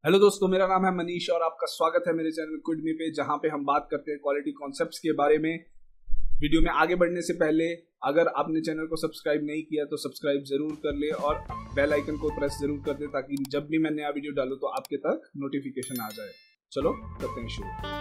Hello दोस्तों, मेरा नाम है मनीष और आपका स्वागत है मेरे चैनल क्विडमी पे, जहां पे हम बात करते हैं क्वालिटी कॉन्सेप्ट्स के बारे में। वीडियो में आगे बढ़ने से पहले अगर आपने चैनल को सब्सक्राइब नहीं किया तो सब्सक्राइब जरूर कर ले और बेल आइकन को प्रेस जरूर कर दे ताकि जब भी मैं नया वीडियो डालूं तो आपके तक नोटिफिकेशन आ जाए। चलो करते हैं शुरू।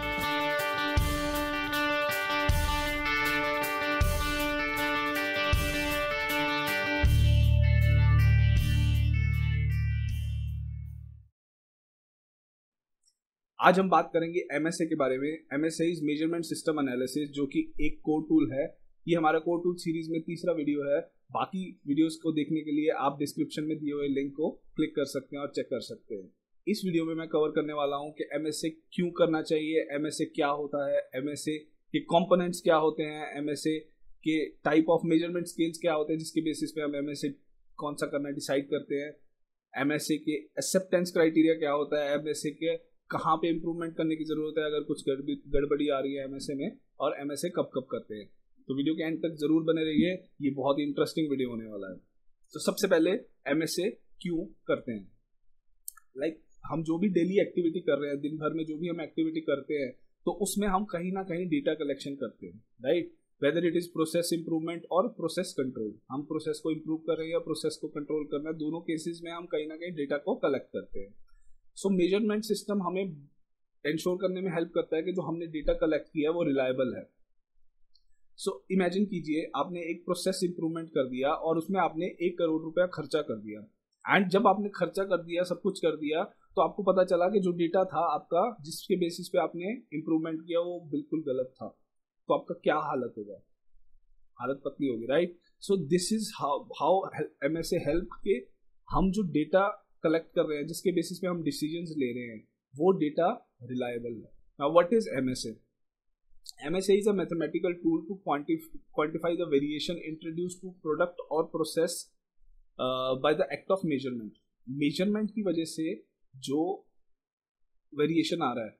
आज हम बात करेंगे एमएसए के बारे में। MSA is measurement system analysis, जो कि एक कोर टूल है। ये हमारा कोर टूल सीरीज में तीसरा वीडियो है। बाकी वीडियोस को देखने के लिए आप डिस्क्रिप्शन में दिए हुए लिंक को क्लिक कर सकते हैं और चेक कर सकते हैं। इस वीडियो में मैं कवर करने वाला हूं कि एमएसए क्यों करना चाहिए, एमएसए क्या होता है, एमएसए के कंपोनेंट्स क्या होते हैं, एमएसए के टाइप ऑफ मेजरमेंट स्केल्स क्या होते हैं जिसके बेसिस पे हम एमएसए कौन सा करना डिसाइड करते हैं, एमएसए के एक्सेप्टेंस क्राइटेरिया क्या होता है, एमएसए के कहाँ पे इंप्रूवमेंट करने की जरूरत है अगर कुछ गड़बड़ी आ रही है एमएसए में, और एमएसए कब कब करते हैं। तो वीडियो के एंड तक जरूर बने रहिए, ये बहुत ही इंटरेस्टिंग वीडियो होने वाला है। तो सबसे पहले एमएसए क्यों करते हैं। हम जो भी डेली एक्टिविटी कर रहे हैं, दिन भर में जो भी हम एक्टिविटी करते हैं, तो उसमें हम कहीं ना कहीं डेटा कलेक्शन करते हैं, right. Whether it is process improvement और प्रोसेस कंट्रोल, हम प्रोसेस को इंप्रूव कर रहे हैं या प्रोसेस को कंट्रोल करना है, दोनों केसेस में हम कहीं ना कहीं डेटा को कलेक्ट करते हैं। सो मेजरमेंट सिस्टम हमें इंश्योर करने में हेल्प करता है कि जो हमने डेटा कलेक्ट किया है वो रिलायबल है। सो इमेजिन कीजिए आपने एक प्रोसेस इंप्रूवमेंट कर दिया और उसमें आपने 1 करोड़ रुपया खर्चा कर दिया, एंड जब आपने खर्चा कर दिया, सब कुछ कर दिया, तो आपको पता चला कि जो डेटा था आपका, जिसके बेसिस पे आपने इंप्रूवमेंट किया, वो बिल्कुल गलत था। तो आपका क्या हालत होगा? हालत पतली होगी, right. So this is how MSA help के हम जो डेटा कलेक्ट कर रहे हैं, जिसके बेसिस पे हम डिसीजंस ले रहे हैं, वो डेटा रिलायबल है। Now what is MSA? MSA is a mathematical tool to quantify the variation introduce to product और process by the act of measurement. Measurement की वजह से जो वेरिएशन आ रहा है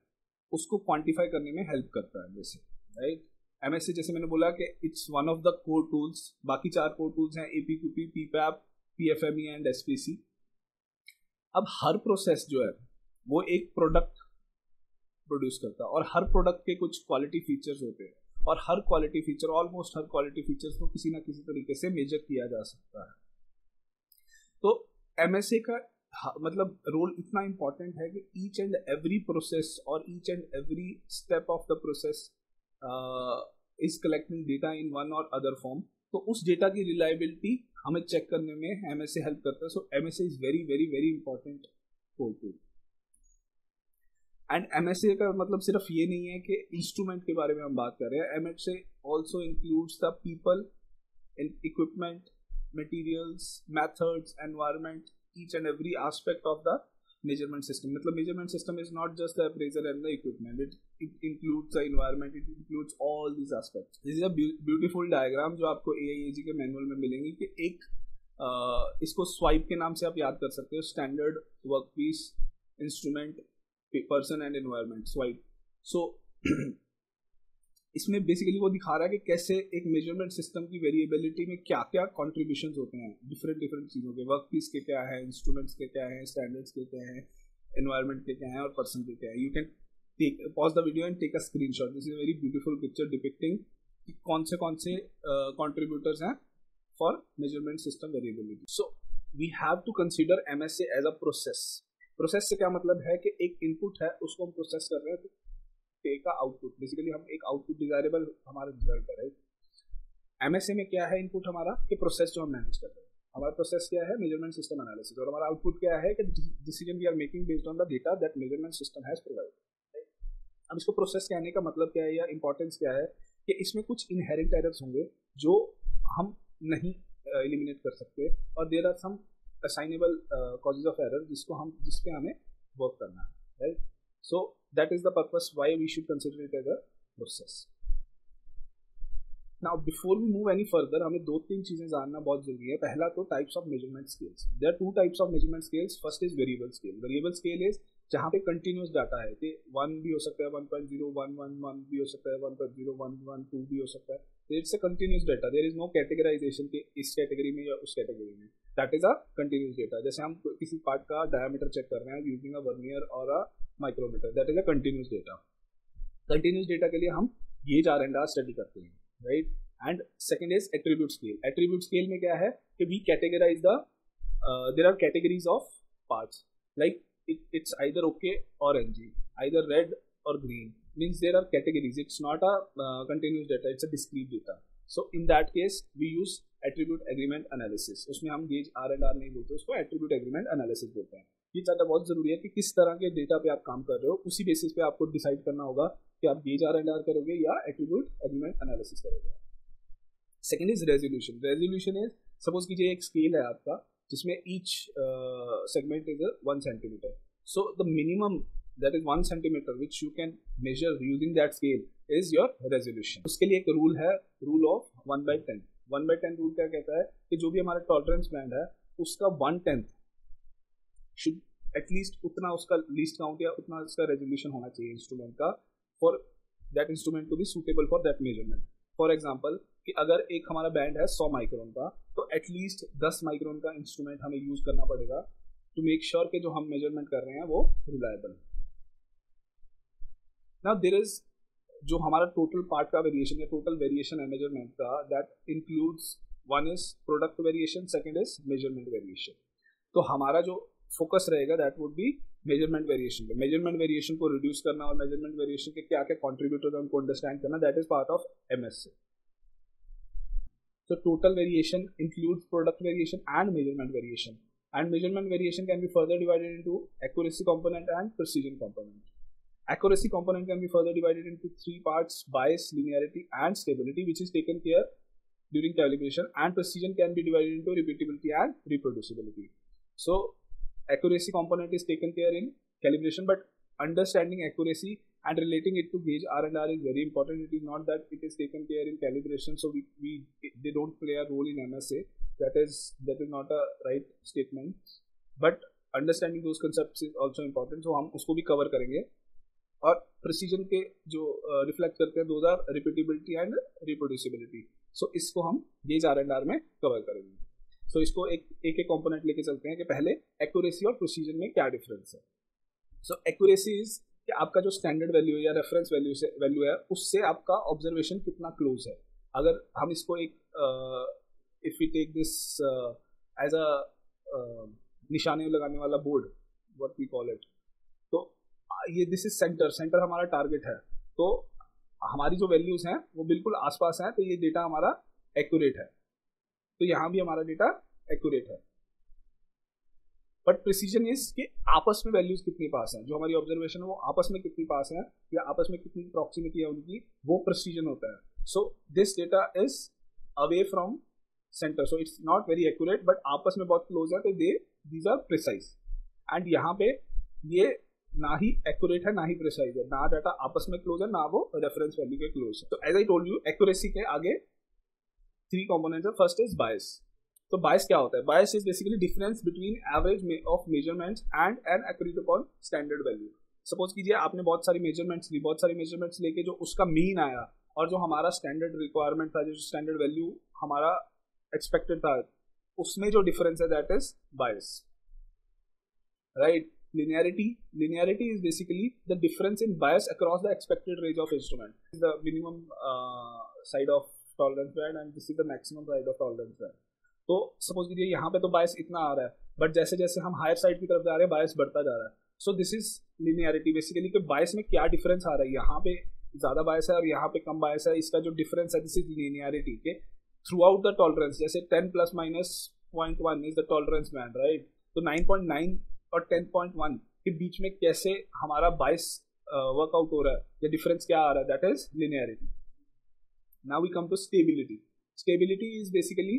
उसको क्वांटिफाई करने में हेल्प करता है, जैसे, राइट। एमएसए जैसे मैंने बोला कि it's one of the core tools. बाकी 4 कोर टूल्स हैं, एपीक्यूपी, पीपैप, पीएफएमई एंड एसपीसी। अब हर प्रोसेस जो है वो एक प्रोडक्ट प्रोड्यूस करता है और हर प्रोडक्ट के कुछ क्वालिटी फीचर्स होते हैं, और हर क्वालिटी फीचर, ऑलमोस्ट हर क्वालिटी फीचर्स को किसी ना किसी तरीके से मेजर किया जा सकता है। तो एमएसए का मतलब रोल इतना इंपॉर्टेंट है कि ईच एंड एवरी प्रोसेस और each and every step of the process is collecting data in one और अदर फॉर्म। तो उस डेटा की रिलायबिलिटी हमें चेक करने में एमएसए हेल्प करता है। So MSA is very very very important core tool. And MSA का मतलब सिर्फ ये नहीं है कि इंस्ट्रूमेंट के बारे में हम बात कर रहे हैं। MSA also includes the people, equipment, materials, methods, environment, each and every aspect of the measurement system. मतलब measurement system is not just the appraiser and the equipment, it includes the environment, it includes all this aspects. This is a beautiful diagram जो आपको एआईएजी के manual में मिलेंगी कि एक इसको swipe के नाम से आप याद कर सकते हो, standard workpiece, instrument, person and environment, swipe. So इसमें बेसिकली वो दिखा रहा है कि कैसे एक मेजरमेंट सिस्टम की वेरिएबिलिटी में क्या क्या कॉन्ट्रीब्यूशंस होते हैं डिफरेंट डिफरेंट चीज़ों के। वर्क पीस के क्या है, इंस्ट्रूमेंट्स के क्या है, स्टैंडर्ड्स के क्या है, एनवायरमेंट के क्या है, और पर्सन के क्या है। You can pause the video and take a screenshot. This is a very beautiful picture depicting कौन से कॉन्ट्रीब्यूटर्स हैं for measurement system variability. So we have to consider MSA as a process. Process से क्या मतलब है कि एक input है, उसको हम प्रोसेस कर रहे हैं, तो टेक का आउटपुट, बेसिकली हम एक आउटपुट डिजायरेबल हमारा रिजल्ट है, राइट। एमएसए में क्या है इनपुट हमारा, कि प्रोसेस जो हम मैनेज कर रहे हैं। हमारा प्रोसेस क्या है, मेजरमेंट सिस्टम एनालिसिस, और हमारा आउटपुट क्या है कि decision we are making based on the data that measurement system has provided. अब इसको प्रोसेस कहने का मतलब क्या है या इंपॉर्टेंस क्या है, कि इसमें कुछ इनहेरेंट एरर्स होंगे जो हम नहीं एलिमिनेट कर सकते, और there are some assignable causes of error जिस पे हमें वर्क करना है, right. So that is the purpose why we should consider it as a process. Now before we move any further, हमें 2-3 चीजें जानना बहुत जरूरी है। पहला तो types of measurement scales. There are 2 types of measurement scales. First is variable scale. Variable scale is जहाँ पे कंटिन्यूस डाटा है, कि 1 भी हो सकता है, 1.0111 भी हो सकता है, 1.0112 भी हो सकता है। It's a continuous data, there is no categorisation के इस कैटेगरी में या उस कैटेगरी में। That is a continuous data. जैसे हम किसी पार्ट का डायमीटर चेक कर रहे हैं यूजिंग अ वर्नियर और a micrometer, that is a continuous data. Continuous data के लिए हम gauge R and R study करते हैं, right. And second is attribute scale. Attribute scale में क्या है कि we categorise the there are categories of parts, like it's either okay or NG, either red or green, means there are categories. It's not a continuous data, it's a discrete data. So in that case we use attribute agreement analysis. उसमें हम gauge R and are नहीं बोलते, उसको attribute agreement analysis बोलते हैं। ये ज़्यादा बहुत ज़रूरी है कि किस तरह के डेटा पे आप काम कर रहे हो, उसी बेसिस पे आपको डिसाइड करना होगा कि आप गेज आर एंड आर करोगे या attribute agreement analysis करोगे। Second is resolution. Resolution is, suppose कीजिए एक स्केल है आपका जिसमें each segment is 1 centimetre, so the minimum that is 1 centimetre which you can measure using that scale is your resolution. उसके लिए एक रूल है, रूल ऑफ 1/10। 1/10 रूल क्या कहता है कि जो भी हमारा टॉलरेंस बैंड है उसका 1/10 शुड एटलीस्ट उतना उसका लीस्ट काउंट या उतना उसका रेजोल्यूशन होना चाहिए इंस्ट्रूमेंट का, for that instrument to be suitable for that measurement. For example कि अगर एक हमारा बैंड है 100 माइक्रोन का, तो एटलीस्ट 10 माइक्रोन का इंस्ट्रूमेंट हमें यूज करना पड़ेगा टू मेक श्योर कि जो हम मेजरमेंट कर रहे हैं वो रिलायबल। नाउ देयर इज जो हमारा टोटल पार्ट का वेरिएशन है, टोटल वेरिएशन है मेजरमेंट का, that includes one is product variation, second is measurement variation. तो हमारा जो फोकस रहेगा that would be measurement variation पे। मेजरमेंट वेरिएशन को रिड्यूस करना और मेजरमेंट वेरिएशन के क्या क्या कॉन्ट्रीब्यूटर है उनको अंडरस्टैंड करना, that is part of MSc। So total variation includes product variation and measurement variation. And measurement variation can be further divided into accuracy component and precision component. Accuracy component can be further divided into 3 parts: bias, linearity, and stability, which is taken care during calibration. And precision can be divided into repeatability and reproducibility. So accuracy component is taken care in calibration, but understanding accuracy and relating it to gauge R and R is very important. It is not that it is taken care in calibration, so they don't play a role in MSA. That is not a right statement. But understanding those concepts is also important. So हम उसको भी cover करेंगे। और precision के जो reflect करते हैं those are repeatability and reproducibility. So इसको हम gauge R and R में cover करेंगे। So इसको एक component लेके चलते हैं कि पहले accuracy और precision में क्या difference है। So accuracy is कि आपका जो स्टैंडर्ड वैल्यू है या रेफरेंस वैल्यू है उससे आपका ऑब्जर्वेशन कितना क्लोज है। अगर हम इसको एक if we take this as a निशाने लगाने वाला board, what we call it, तो ये दिस इज सेंटर हमारा टारगेट है, तो हमारी जो वैल्यूज हैं वो बिल्कुल आसपास हैं, तो ये डेटा हमारा एक्यूरेट है, तो यहाँ भी हमारा डेटा एक्यूरेट है। बट प्रिसीजन इज कि आपस में वैल्यूज कितनी पास हैं, जो हमारी ऑब्जर्वेशन है वो आपस में कितनी पास है या आपस में कितनी प्रॉक्सिमिटी है उनकी, वो प्रिसीजन होता है। So this data is away from centre, so it's not very accurate but आपस में बहुत क्लोज है, तो दीज आर प्रिसाइज। एंड यहाँ पे ये ना ही एक्यूरेट है ना ही प्रिसाइज है, ना डाटा आपस में क्लोज है ना वो रेफरेंस वैल्यू के क्लोज है। तो as I told you accuracy के आगे 3 कंपोनेंट्स है। First is bias. तो बायस क्या होता है? Bias is basically difference between average of measurements and an accurate upon standard value. Suppose कीजिए आपने बहुत सारी मेजरमेंट्स लेके जो उसका मीन आया और जो हमारा स्टैंडर्ड रिक्वायरमेंट था, जो स्टैंडर्ड वैल्यू हमारा एक्सपेक्टेड था, उसमें जो डिफरेंस है that is bias, right. linearity is basically the difference in bias across the expected range of instrument. This is the minimum side of tolerance band and this is the maximum side of tolerance band. तो suppose कीजिए यहाँ पे तो बायस इतना आ रहा है, but जैसे जैसे हम हायर साइड की तरफ जा रहे हैं बायस बढ़ता जा रहा है। So this is linearity basically, कि बायस में क्या डिफरेंस आ रहा है, यहाँ पे ज्यादा बायस है और यहाँ पे कम बायस है, इसका जो डिफरेंस है दिस इज लिनियरिटी के थ्रू आउट द टॉलरेंस। जैसे 10 ± 0.1 is the tolerance band, right. तो 9.9 और 10.1 के बीच में कैसे हमारा बायस वर्कआउट हो रहा है या डिफरेंस क्या आ रहा है, that is linearity. Now we come to stability. Stability is basically,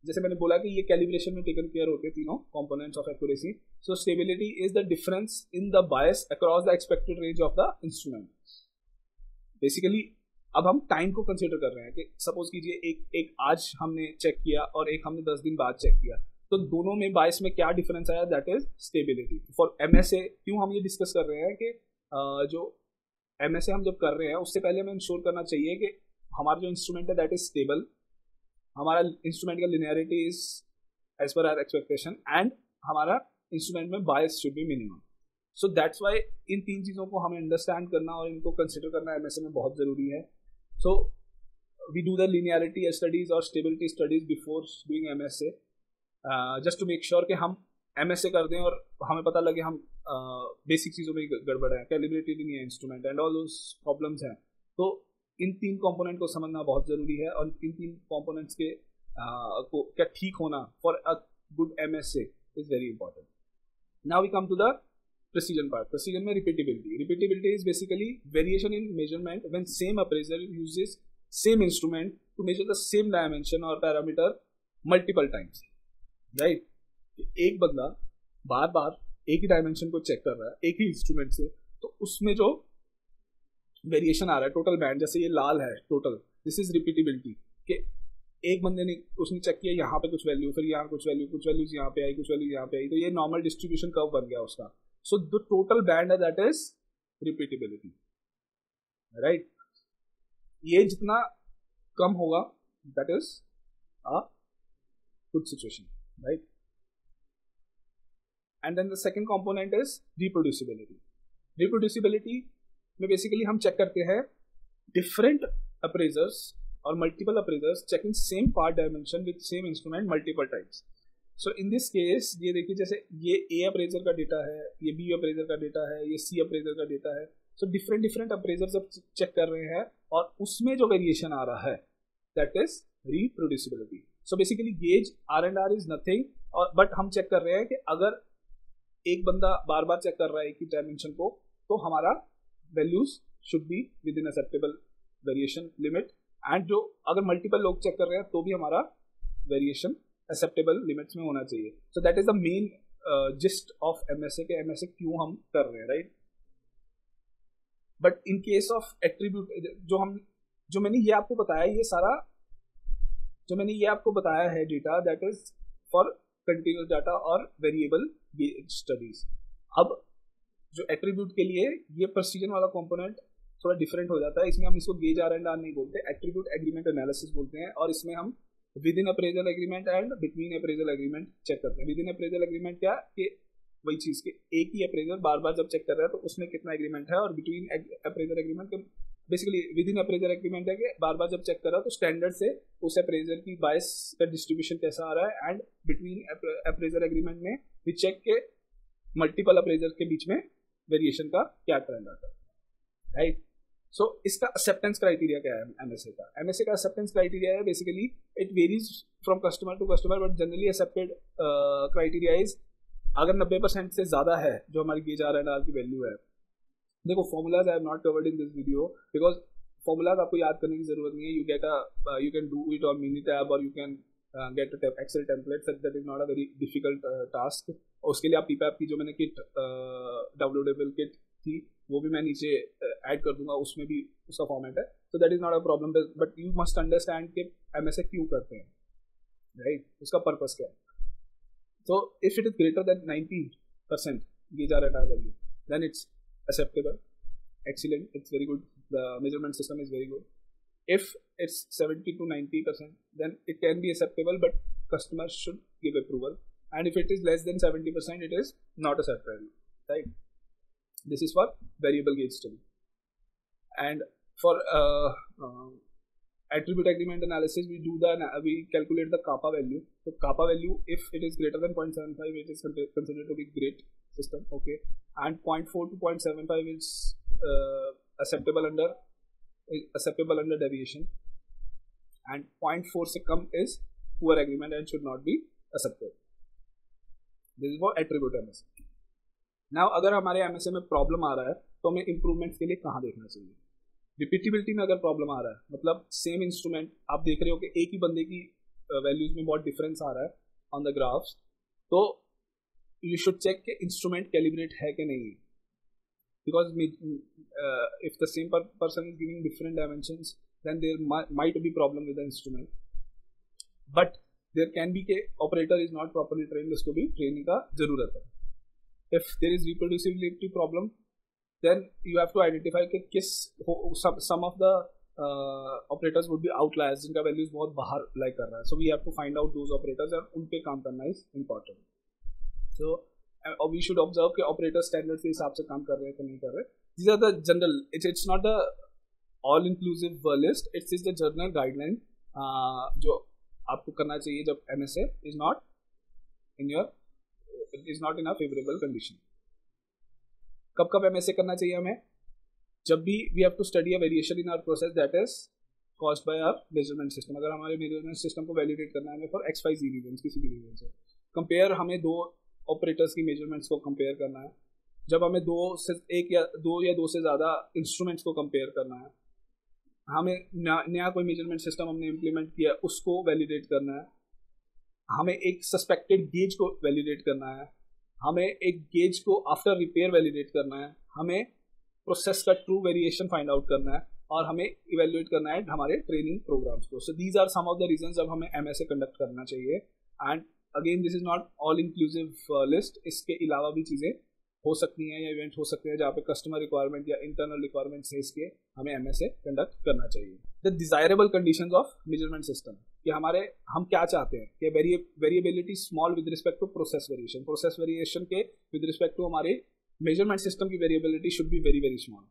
जैसे मैंने बोला कि ये कैलिब्रेशन में टेकन केयर होते हैं तीनों components of accuracy. So stability is the difference in the bias across the expected range of the instrument. Basically अब हम टाइम को कंसीडर कर रहे हैं कि सपोज कीजिए एक आज हमने चेक किया और एक हमने 10 दिन बाद चेक किया, तो दोनों में बायस में क्या डिफरेंस आया, that is stability. For MSA क्यों हम ये डिस्कस कर रहे हैं कि जो MSA हम जब कर रहे हैं उससे पहले हमें इंश्योर करना चाहिए कि हमारा जो इंस्ट्रूमेंट है दैट इज स्टेबल, हमारा इंस्ट्रूमेंट का linearity is as per our expectation, and हमारा इंस्ट्रूमेंट में bias should be minimum. So that's why in 3 चीज़ों को हमें अंडरस्टैंड करना और इनको कंसिडर करना एमएसए में बहुत ज़रूरी है. So we do the linearity studies और stability studies before doing MSA, just to make sure कि हम एमएसए कर दें और हमें पता लगे हम बेसिक चीज़ों में गड़बड़ है, कैलिब्रेटेड नहीं है instrument and all those problems हैं. तो इन 3 कंपोनेंट को समझना बहुत ज़रूरी है और इन 3 कंपोनेंट्स के को क्या ठीक होना for a good MSA is very important. Now we come to the precision part. Precision में repeatability is basically variation in measurement when same appraiser uses same instrument to measure the same dimension or parameter multiple times, right? एक बंदा बार बार एक ही dimension को check कर रहा है एक ही instrument से, तो उसमें जो वेरिएशन आ रहा है टोटल बैंड, जैसे ये लाल है टोटल, दिस इज रिपीटेबिलिटी. कि एक बंदे ने उसने चेक किया यहाँ पे कुछ वैल्यू, फिर यहाँ कुछ वैल्यूज यहाँ पे आई, कुछ वैल्यू यहाँ पे आई, तो ये नॉर्मल डिस्ट्रीब्यूशन कर्व बन गया उसका. So the total band that is repeatability, right? ये जितना कम होगा that is a good situation, right? And then the second component is reproducibility. Reproducibility में basically हम check करते हैं different appraisers और multiple appraisers checking same part dimension with same instrument multiple times. So in this case ये देखिए, जैसे ये ए appraisal का डेटा है, ये बी अप्रेजर का डेटा है, ये सी अप्रेजर का डेटा है. सो डिफरेंट अप्रेजर सब चेक कर रहे हैं और उसमें जो वेरिएशन आ रहा है that is reproducibility. So basically gauge R&R is nothing, और बट हम चेक कर रहे हैं कि अगर एक बंदा बार बार चेक कर रहा है एक ही डायमेंशन को, तो हमारा values should be with in acceptable variation limit, and जो अगर मल्टीपल लोग चेक कर रहे हैं तो भी हमारा वेरिएशन एक्सेप्टेबल लिमिट्स में होना चाहिए. So that is the main gist of MSA के एमएसए क्यों हम कर रहे हैं, right? But in case of attribute जो मैंने ये आपको बताया, ये सारा जो मैंने ये आपको बताया है data, that is for continuous data और वेरिएबल स्टडीज. अब जो एट्रीब्यूट के लिए ये प्रेसिजन वाला कंपोनेंट थोड़ा डिफरेंट हो जाता है. इसमें हम इसको गेज R&R नहीं बोलते, एट्रीब्यूट एग्रीमेंट एनालिसिस बोलते हैं, और इसमें हम within appraisal agreement and between appraisal agreement check करते हैं. विद इन अप्रेजल एग्रीमेंट क्या कि वही चीज के एक ही अप्रेजल बार बार जब चेक कर रहा है तो उसमें कितना एग्रीमेंट है, और between appraisal agreement basically with in appraisal agreement है कि बार बार जब चेक कर रहा है तो स्टैंडर्ड से उस अप्रेजल की बायस का डिस्ट्रीब्यूशन कैसा आ रहा है, एंड बिटवीन अप्रेजल एग्रीमेंट में वी चेक के मल्टीपल अप्रेजल के बीच में वेरिएशन का क्या ट्रेंड आता है, राइट? सो इसका एक्सेप्टेंस क्राइटेरिया क्या है एमएसए का? एमएसए का एक्सेप्टेंस क्राइटेरिया है basically it varies from customer to customer, but generally accepted criteria is अगर 90% से ज़्यादा है जो हमारी गेज R&R की वैल्यू है. देखो formulas I have not covered in this video because formulas आपको याद करने की जरूरत नहीं है. You can do it on Minitab और you can get Excel template, that is not a very difficult task. और उसके लिए आप पीपैप की जो मैंने किट डाउनलोडेबल किट थी वो भी मैं नीचे ऐड कर दूंगा, उसमें भी उसका फॉर्मेट है. So that is not a problem, but you must understand कि एमएसए क्यों करते हैं, राइट? उसका पर्पस क्या है. So if it is greater than 90% gauge R&R value, then it's acceptable, excellent, it's very good, the measurement system is very good. If it's 70 to 90%, then it can be acceptable, but customers should give approval. And if it is less than 70%, it is not acceptable, right? This is for variable gauge study. And for attribute agreement analysis, we calculate the kappa value. So kappa value, if it is greater than 0.75, it is considered to be great system, okay. And 0.4 to 0.75 is acceptable under deviation, and 0.4 से कम is poor agreement and should not be accepted. This is for attribute MSA. Now अगर हमारे MSA में problem आ रहा है तो हमें improvements के लिए कहाँ देखना चाहिए? रिपीटेबिलिटी में अगर प्रॉब्लम आ रहा है, मतलब सेम इंस्ट्रूमेंट आप देख रहे हो कि एक ही बंदे की वैल्यूज में बहुत डिफरेंस आ रहा है ऑन द ग्राफ्स, तो यू शुड चेक कि इंस्ट्रूमेंट कैलिब्रेट है कि नहीं, because if the same person is giving different dimensions then there might be problem with the instrument, but there can be के operator is not properly trained, उसको भी training का जरूरत है. If there is reproducibility problem, then you have to identify कि किस some of the operators would be outliers, जिनका values बहुत बाहर लाइक कर रहा है. So we have to find out those operators और उन पे काम करना is important. So we should observe कि ऑपरेटर स्टैंडर्ड के हिसाब से काम कर रहे हैं कि नहीं कर रहे. These are the general, it's not the all inclusive list, it's is the general guideline जो आपको करना चाहिए जब MSA is not in a favourable condition. कब कब MSA करना चाहिए हमें? जब भी we have to study a variation in our process that is caused by our measurement system. अगर हमारे मेजरमेंट सिस्टम को वैलिडेट करना है हमें फॉर XYZ रीजंस, किसी भी रीजन से कंपेयर, हमें दो ऑपरेटर्स की मेजरमेंट्स को कंपेयर करना है. जब हमें दो या दो से ज़्यादा इंस्ट्रूमेंट्स को कंपेयर करना है, हमें नया कोई मेजरमेंट सिस्टम हमने इम्प्लीमेंट किया उसको वैलिडेट करना है, हमें एक सस्पेक्टेड गेज को वैलिडेट करना है, हमें एक गेज को आफ्टर रिपेयर वैलिडेट करना है, हमें प्रोसेस का ट्रू वेरिएशन फाइंड आउट करना है, और हमें इवेल्युएट करना है हमारे ट्रेनिंग प्रोग्राम्स को. So these are some of the reasons जब हमें MSA कंडक्ट करना चाहिए. And again this is not all inclusive list. इसके अलावा भी चीज़ें हो सकती हैं या इवेंट हो सकते हैं जहाँ पे कस्टमर रिक्वायरमेंट या इंटरनल रिक्वायरमेंट्स है, इसके हमें MSA कंडक्ट करना चाहिए. The desirable conditions of measurement system, कि हम क्या चाहते हैं कि variability small with respect to process variation के विद रिस्पेक्ट टू हमारे मेजरमेंट सिस्टम की variability should be very very small.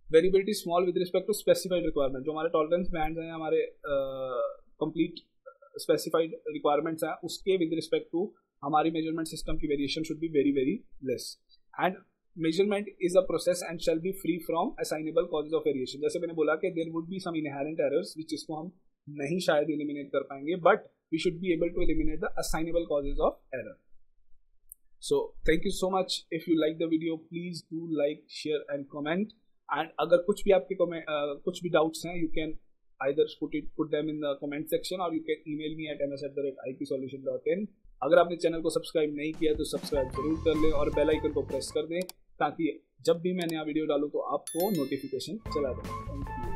Variability small with respect to specified requirement, जो हमारे टॉलरेंस बैंड्स हैं, हमारे कंप्लीट स्पेसिफाइड रिक्वायरमेंट्स हैं, उसके विद रिस्पेक्ट टू हमारी मेजरमेंट सिस्टम की variation should be very very less. And measurement is a process and shall be free from assignable causes of variation. जैसे मैंने बोला कि there would be some inherent errors which इसको हम नहीं शायद एलिमिनेट कर पाएंगे, but we should be able to eliminate the assignable causes of error. So thank you so much. If you like the video, please do like, share and comment. And अगर कुछ भी आपके कुछ भी doubts हैं, you can either put them in the comment section or you can email me at ms@ipsolution.in. अगर आपने channel को सब्सक्राइब नहीं किया तो सब्सक्राइब जरूर कर लें और बेल आइकन को प्रेस कर दें, ताकि जब भी मैं नया वीडियो डालूँ तो आपको नोटिफिकेशन चला जाए. Thank you.